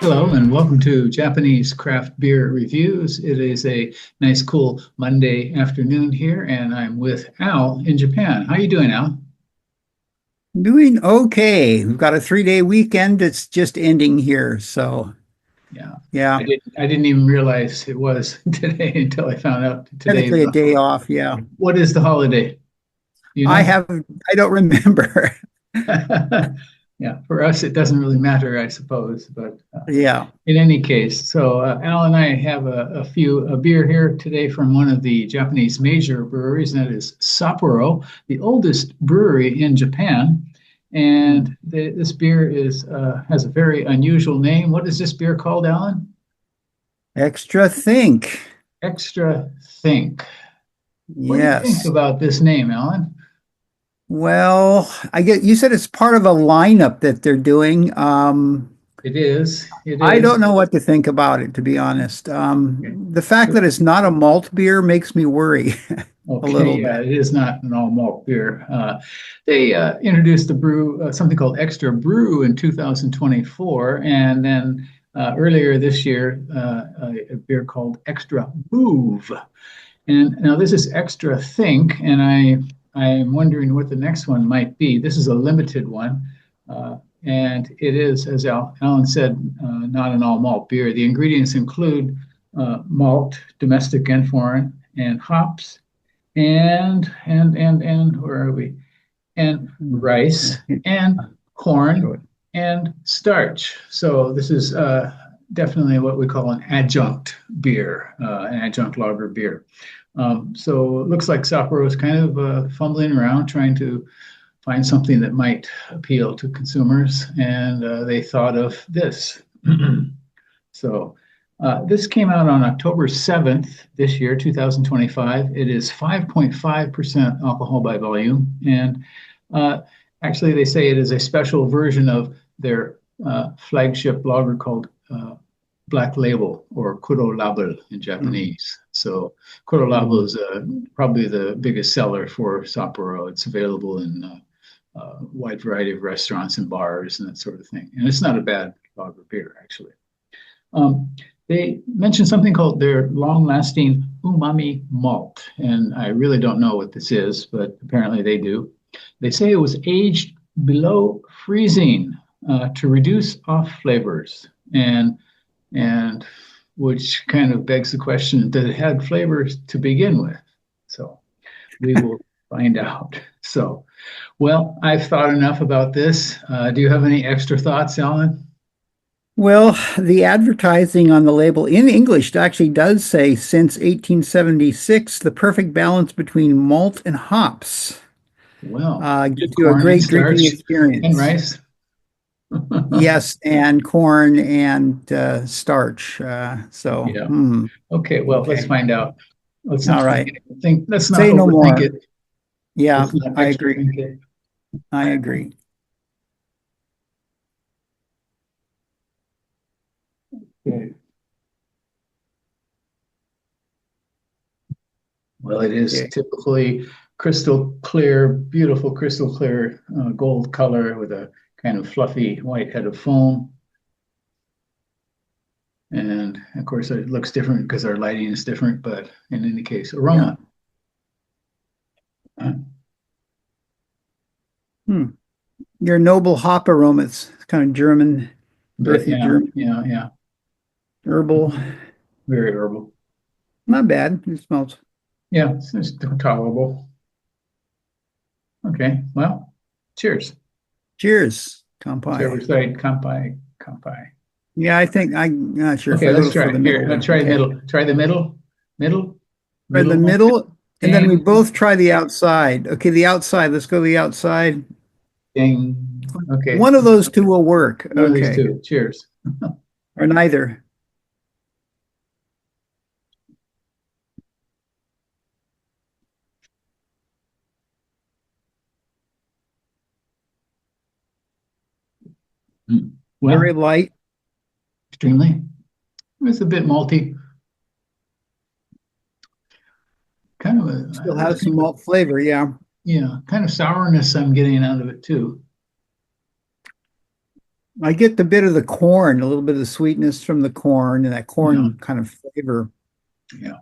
Hello and welcome to Japanese Craft Beer Reviews. It is a nice, cool Monday afternoon here, and I'm with Al in Japan. How you doing, Al? Doing okay. We've got a 3-day weekend that's just ending here. So, Yeah, yeah, I didn't even realize it was today until I found out today is technically a the day holiday. off. Yeah. What is the holiday? Do you I know? have, I don't remember. Yeah, for us it doesn't really matter, I suppose. But Yeah. in any case, so Al and I have a beer here today from one of the Japanese major breweries, and that is Sapporo, the oldest brewery in Japan. Mm. And this beer is has a very unusual name. What is this beer called, Alan? Extra think. Extra Think. What do you think Yes. about this name, Alan? Well, I get you said it's part of a lineup that they're doing. It is. It I is. don't know what to think about it, to be honest. Okay. The fact that it's not a malt beer makes me worry a Okay, little yeah, bit. it is not an all malt beer. They introduced the brew, something called Extra Brew in 2024, and then earlier this year, a beer called Extra Move. And now this is Extra Think, and I am wondering what the next one might be. This is a limited one, uh, and it is, as Alan said, not an all malt beer. The ingredients include malt, domestic and foreign, and hops and where are we? And Mm. rice and corn and starch. So this is definitely what we call an adjunct beer, an adjunct lager beer. So it looks like Sapporo is kind of fumbling around trying to find something that might appeal to consumers, and they thought of this. So this came out on October 7th this year, 2025. It is 5.5% alcohol by volume. And uh, actually, they say it is a special version of their flagship lager called Black Label or Kuro Label in Mm. Japanese. So Kuro Label Mm. is probably the biggest seller for Sapporo. It's available in a wide variety of restaurants and bars and that sort of thing. And it's not a bad lager beer, actually. Um, they mentioned something called their long-lasting umami malt, and I really don't know what this is, but apparently they do. They say it was aged below freezing to reduce off flavors, and which kind of begs the question: Did it have flavors to begin with? So we will find out. So, well, I've thought enough about this. Do you have any extra thoughts, Alan? Well, the advertising on the label in English actually does say since 1876, the perfect balance between malt and hops Well, gives you a corn and great drinking starch and experience. rice. Yes, and corn and starch. Yeah. Okay. Well, let's Okay. find out. Let's All not think right. it. Think. Let's not Say no overthink more. it. Yeah, Let's not I extra agree. think it. I agree. Okay. Well, it is Okay. typically crystal clear, beautiful crystal clear gold color with a kind of fluffy white head of foam. And of course, it looks different because our lighting is different. But in any case, Yeah. aroma. uh, Hmm. Your noble hop aromas, kind of German, But earthy yeah, German, yeah, yeah. herbal. Very herbal. Not bad. It smells. Yeah, it's tolerable. Okay, well, cheers. Cheers. Whichever Kampai. side, kampai, kampai. Yeah, I think I'm not sure if Okay, I let's go for try the it. Here, middle one. try the Okay. middle. Try the middle, middle, Try the middle one. middle, and then we Ding, both try the outside. Okay, the outside. Let's go to the outside. ding. Okay, One of those two will work. one of these Okay. two. Cheers. Or neither. Mm. Very Well, light. extremely. It's a bit malty. Kind of Still there's has some kind of malt flavor. Yeah. kind of sourness I'm getting out of it too. I get the bit of the corn, a little bit of the sweetness from the corn and that corn kind of flavor. Yeah.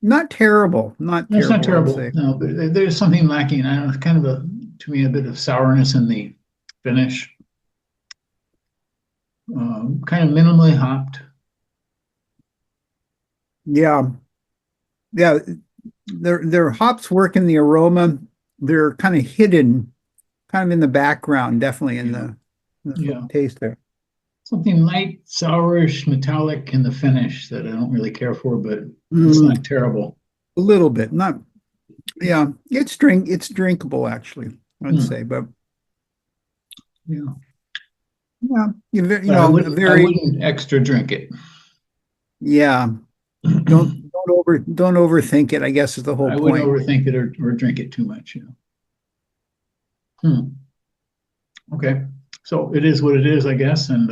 Not terrible. Not That's not terrible, I'd terrible. say. No, but there's something lacking. I don't know, kind of to me, a bit of sourness in the finish. Kind of minimally hopped. Yeah. Yeah. Their hops work in the aroma. They're kind of hidden, kind of in the background, definitely in the taste there. Something light, sourish, metallic in the finish that I don't really care for, but it's not terrible. A little bit. Not, yeah, it's drinkable actually, I'd say, but yeah. Yeah, I wouldn't extra drink it. Yeah. Don't overthink it, I guess is the whole I point. wouldn't overthink it or drink it too much, Okay. So it is what it is, I guess, and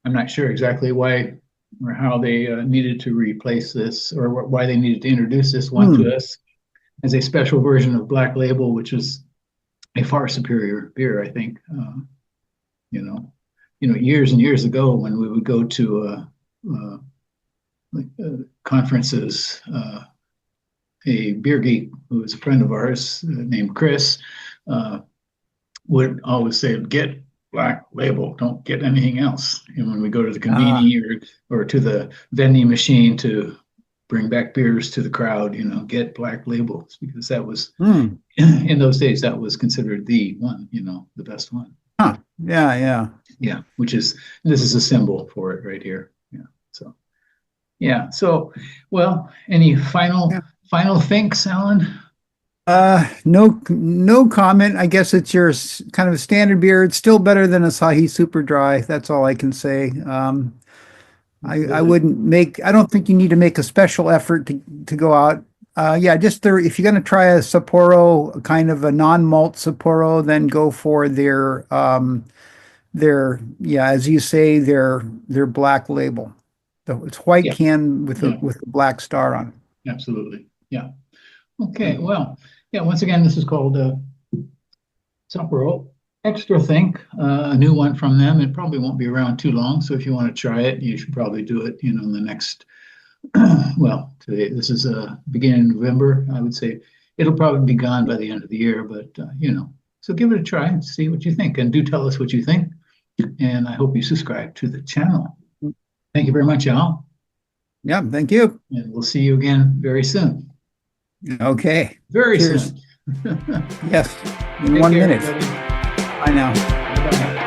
I'm not sure exactly why or how they needed to replace this or why they needed to introduce this one to us as a special version of Black Label, which is a far superior beer, I think. Years and years ago when we would go to conferences, a beer geek who was a friend of ours named Chris would always say, "Get Black Label, don't get anything else." And when we go to the conveni or to the vending machine to bring back beers to the crowd, get Black Labels, because that was in those days that was considered the one, the best one. Huh. Yeah. This is a symbol for it right here. So well, any final thinks, Alan? No comment. I guess it's your kind of a standard beer. It's still better than Asahi Super Dry. That's all I can say. I don't think you need to make a special effort to go out. If you're going to try a Sapporo, kind of a non-malt Sapporo, then go for their as you say, their Black Label. It's white can with a black star on it. Absolutely. Yeah. Okay. Well, once again, this is called Sapporo Extra Think, a new one from them. It probably won't be around too long. So if you want to try it, you should probably do it, in the next, today, this is beginning of November. I would say it'll probably be gone by the end of the year, but, so give it a try and see what you think. And do tell us what you think. And I hope you subscribe to the channel. Thank you very much, Al. Yeah, thank you. And we'll see you again very soon. Okay. Very soon. Yes, in 1 minute. Everybody. Bye now. Bye-bye.